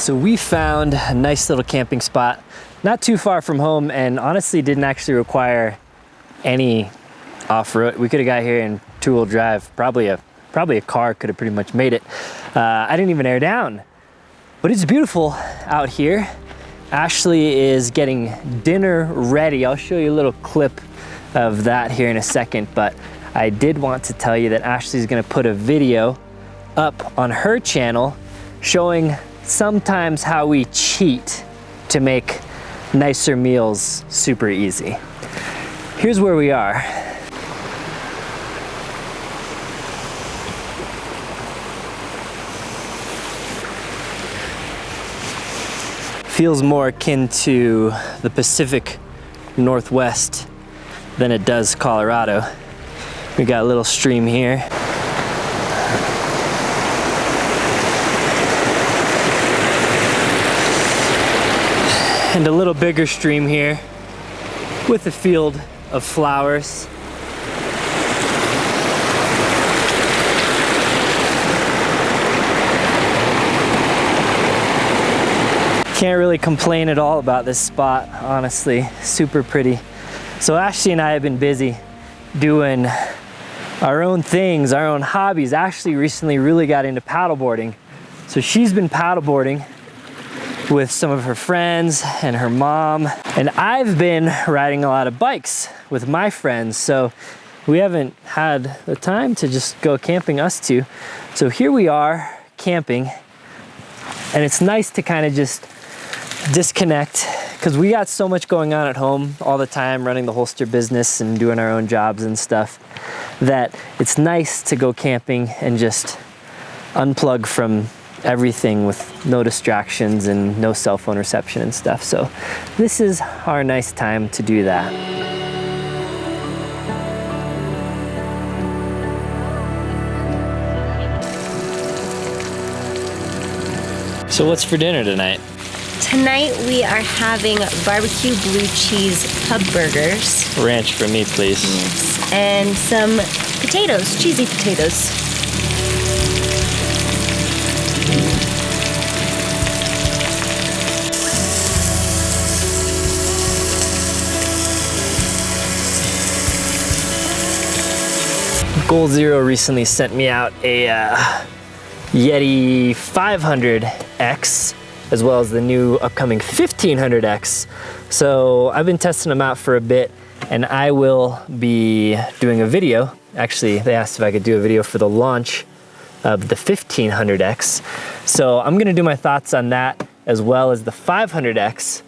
So we found a nice little camping spot, not too far from home, and honestly didn't actually require any off-road. We could have got here in two-wheel drive. Probably a car could have pretty much made it. I didn't even air down, but it's beautiful out here. Ashley is getting dinner ready. I'll show you a little clip of that here in a second, but I did want to tell you that Ashley's gonna put a video up on her channel showing sometimes how we cheat to make nicer meals super easy. Here's where we are. Feels more akin to the Pacific Northwest than it does Colorado. We got a little stream here. And a little bigger stream here with a field of flowers. Can't really complain at all about this spot, honestly. Super pretty. So Ashley and I have been busy doing our own things, our own hobbies. Ashley recently really got into paddleboarding. So she's been paddleboarding with some of her friends and her mom. And I've been riding a lot of bikes with my friends. So we haven't had the time to just go camping, us two. So here we are camping. And it's nice to kind of just disconnect because we got so much going on at home all the time, running the holster business and doing our own jobs and stuff, that it's nice to go camping and just unplug from everything with no distractions and no cell phone reception and stuff. So this is our nice time to do that. So what's for dinner tonight? Tonight we are having barbecue blue cheese pub burgers. Ranch for me, please. Yes. And some potatoes, cheesy potatoes. Goal Zero recently sent me out a Yeti 500X, as well as the new upcoming 1500X. So I've been testing them out for a bit, and I will be doing a video. Actually, they asked if I could do a video for the launch of the 1500X. So I'm gonna do my thoughts on that, as well as the 500X.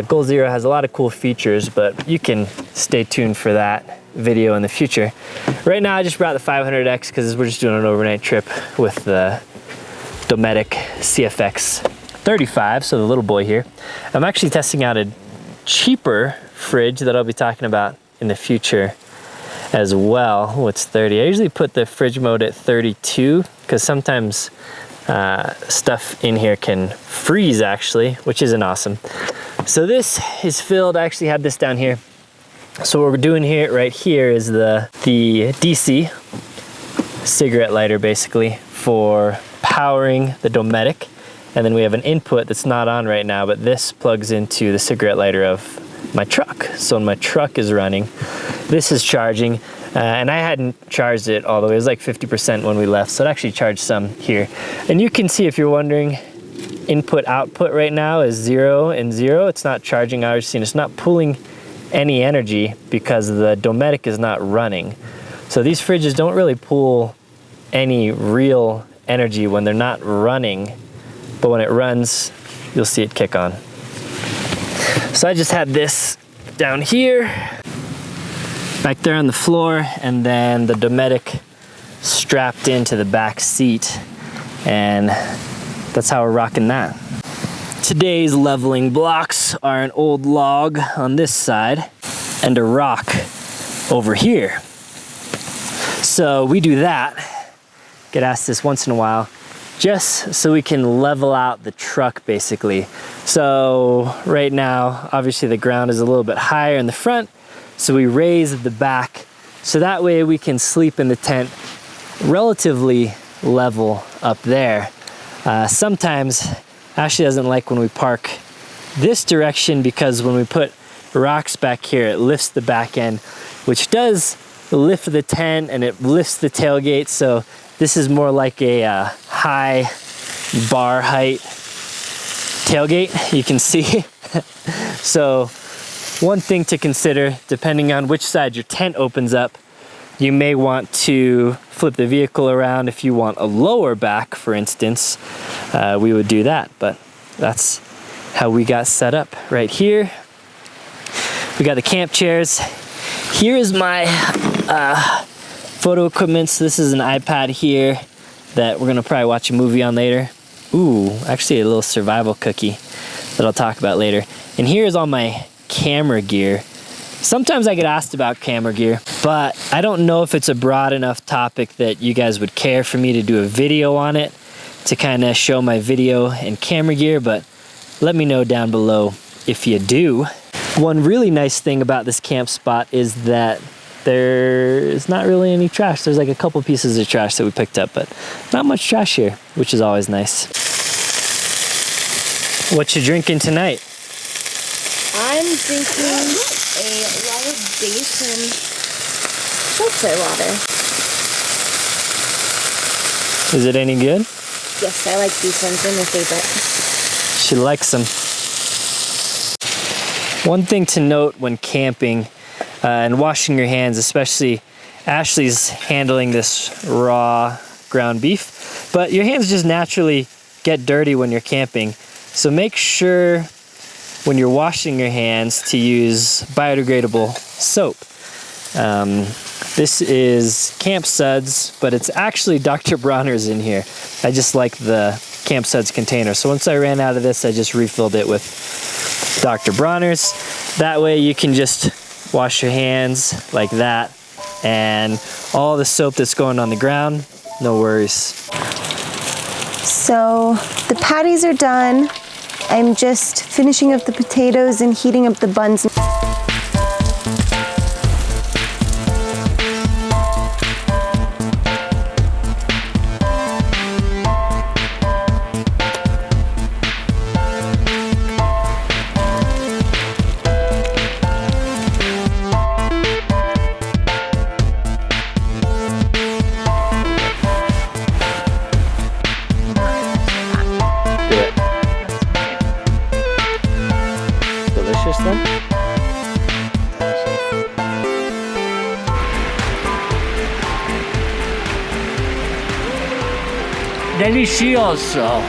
Goal Zero has a lot of cool features, but you can stay tuned for that video in the future. Right now, I just brought the 500X because we're just doing an overnight trip with the Dometic CFX 35, so the little boy here. I'm actually testing out a cheaper fridge that I'll be talking about in the future as well. What's 30? I usually put the fridge mode at 32 because sometimes stuff in here can freeze actually, which isn't awesome. So this is filled. I actually had this down here. So what we're doing here, right here, is the DC cigarette lighter, basically, for powering the Dometic. And then we have an input that's not on right now, but this plugs into the cigarette lighter of my truck. So when my truck is running, this is charging. And I hadn't charged it all the way. It was like 50% when we left, so it actually charged some here. And you can see, if you're wondering, input output right now is 0 and 0. It's not charging, obviously, and it's not pulling any energy because the Dometic is not running. So these fridges don't really pull any real energy when they're not running, but when it runs, you'll see it kick on. So I just had this down here, back there on the floor, and then the Dometic strapped into the back seat, and that's how we're rocking that. Today's leveling blocks are an old log on this side and a rock over here. So we do that, get asked this once in a while, just so we can level out the truck basically. So right now, obviously the ground is a little bit higher in the front, so we raise the back so that way we can sleep in the tent relatively level up there. Sometimes Ashley doesn't like when we park this direction because when we put rocks back here, it lifts the back end, which does lift the tent and it lifts the tailgate. So this is more like a high bar height tailgate, you can see. So one thing to consider, depending on which side your tent opens up, you may want to flip the vehicle around. If you want a lower back, for instance, we would do that, but that's how we got set up right here. We got the camp chairs. Here is my photo equipment. So this is an iPad here that we're gonna probably watch a movie on later. Ooh, actually a little survival cookie that I'll talk about later. And here's all my camera gear. Sometimes I get asked about camera gear, but I don't know if it's a broad enough topic that you guys would care for me to do a video on it to kind of show my video and camera gear, but let me know down below if you do. One really nice thing about this camp spot is that there is not really any trash. There's like a couple pieces of trash that we picked up, but not much trash here, which is always nice. What you drinking tonight? I'm drinking a lot of basin seltzer water. Is it any good? Yes, I like these ones. They're my favorite. She likes them. One thing to note when camping and washing your hands, especially Ashley's handling this raw ground beef, but your hands just naturally get dirty when you're camping. So make sure when you're washing your hands to use biodegradable soap. This is Camp Suds, but it's actually Dr. Bronner's in here. I just like the Camp Suds container. So once I ran out of this, I just refilled it with Dr. Bronner's. That way you can just wash your hands like that, and all the soap that's going on the ground, no worries. So the patties are done. I'm just finishing up the potatoes and heating up the buns. Delicioso.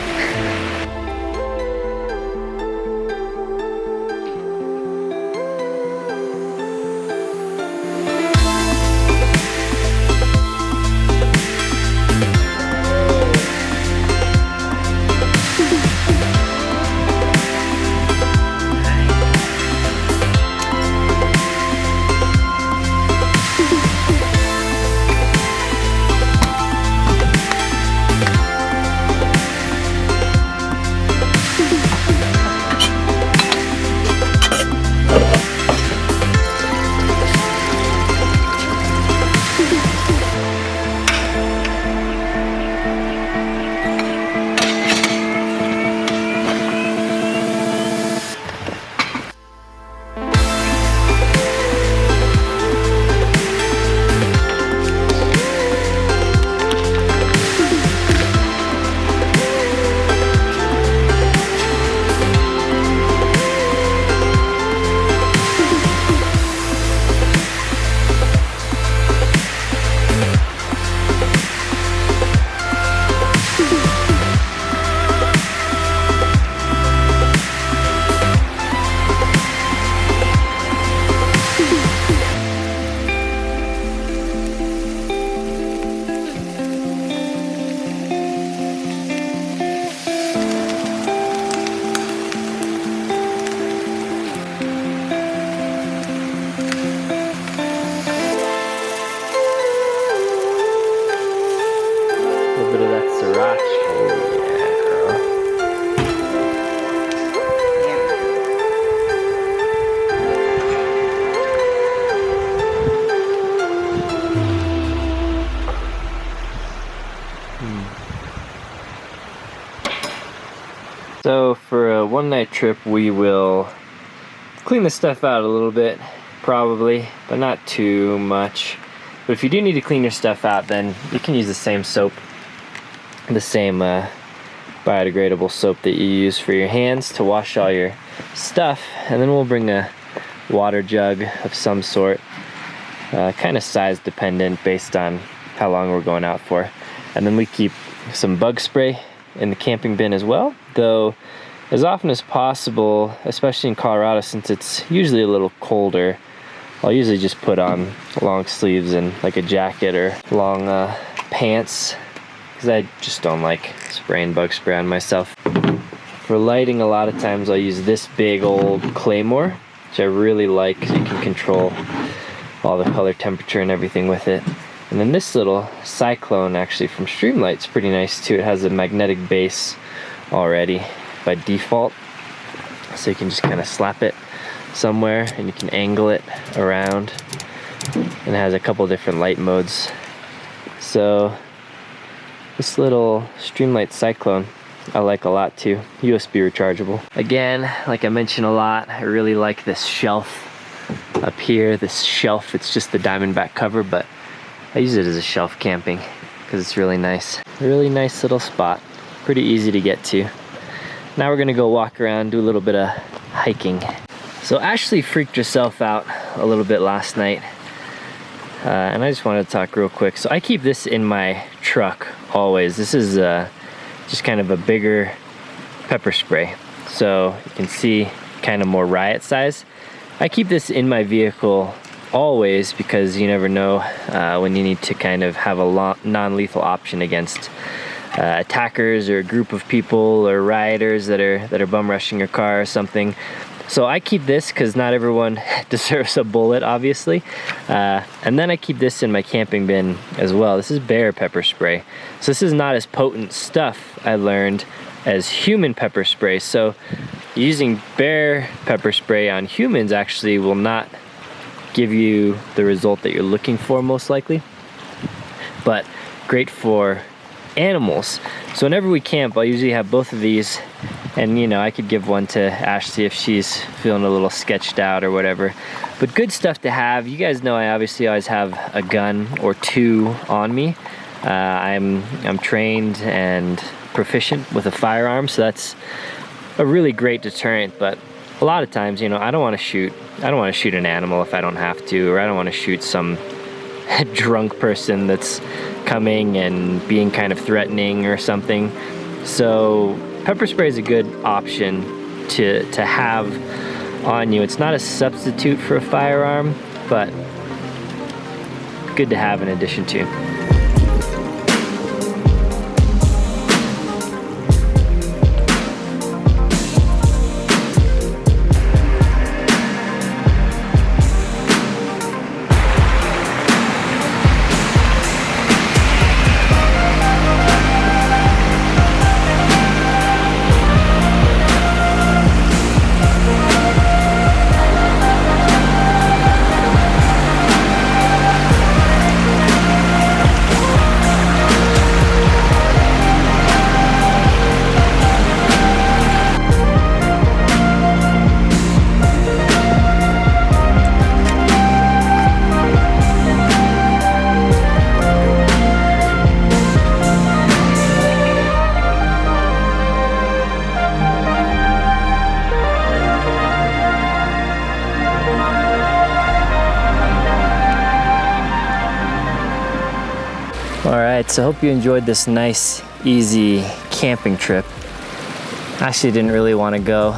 So for a one-night trip, we will clean the stuff out a little bit, probably, but not too much. But if you do need to clean your stuff out, then you can use the same soap, the same biodegradable soap that you use for your hands to wash all your stuff. And then we'll bring a water jug of some sort, kind of size dependent based on how long we're going out for. And then we keep some bug spray in the camping bin as well, though as often as possible, especially in Colorado since it's usually a little colder, I'll usually just put on long sleeves and like a jacket or long pants, because I just don't like spraying bug spray on myself. For lighting, a lot of times I'll use this big old Claymore, which I really like because you can control all the color temperature and everything with it. And then this little Cyclone, actually from Streamlight's pretty nice too. It has a magnetic base already by default, so you can just kind of slap it somewhere and you can angle it around, and it has a couple different light modes. So this little Streamlight Cyclone I like a lot too. USB rechargeable. Again, like I mentioned a lot, I really like this shelf up here. This shelf, it's just the Diamondback cover, but I use it as a shelf camping because it's really nice. A really nice little spot. Pretty easy to get to. Now we're gonna go walk around, do a little bit of hiking. So Ashley freaked herself out a little bit last night, and I just wanted to talk real quick. So I keep this in my truck always. This is just kind of a bigger pepper spray. So you can see kind of more riot size. I keep this in my vehicle always because you never know when you need to kind of have a non-lethal option against attackers or a group of people or rioters that are bum rushing your car or something. So I keep this because not everyone deserves a bullet, obviously. And then I keep this in my camping bin as well. This is bear pepper spray. So this is not as potent stuff, I learned, as human pepper spray. So using bear pepper spray on humans actually will not give you the result that you're looking for, most likely. But great for animals. So whenever we camp, I'll usually have both of these, and you know, I could give one to Ashley if she's feeling a little sketched out or whatever. But good stuff to have. You guys know I obviously always have a gun or two on me. I'm trained and proficient with a firearm, so that's a really great deterrent. But a lot of times, you know, I don't want to shoot an animal if I don't have to, or I don't want to shoot some drunk person that's coming and being kind of threatening or something. So pepper spray is a good option to have on you. It's not a substitute for a firearm, but good to have in addition to. Alright, so hope you enjoyed this nice, easy camping trip. Actually didn't really want to go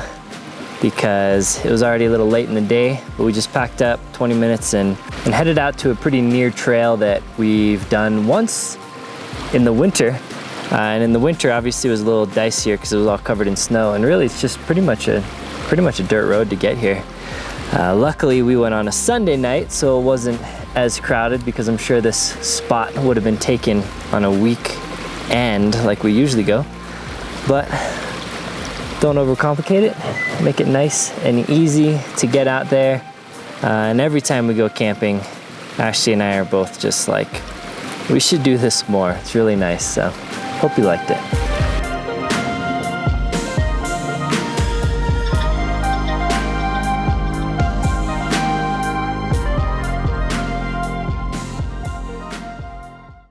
because it was already a little late in the day, but we just packed up 20 minutes and headed out to a pretty near trail that we've done once in the winter. And in the winter, obviously, it was a little dicier because it was all covered in snow, and really it's just pretty much a dirt road to get here. Luckily, we went on a Sunday night, so it wasn't as crowded, because I'm sure this spot would have been taken on a weekend like we usually go. But don't overcomplicate it. Make it nice and easy to get out there. And every time we go camping, Ashley and I are both just like, we should do this more. It's really nice, so hope you liked it.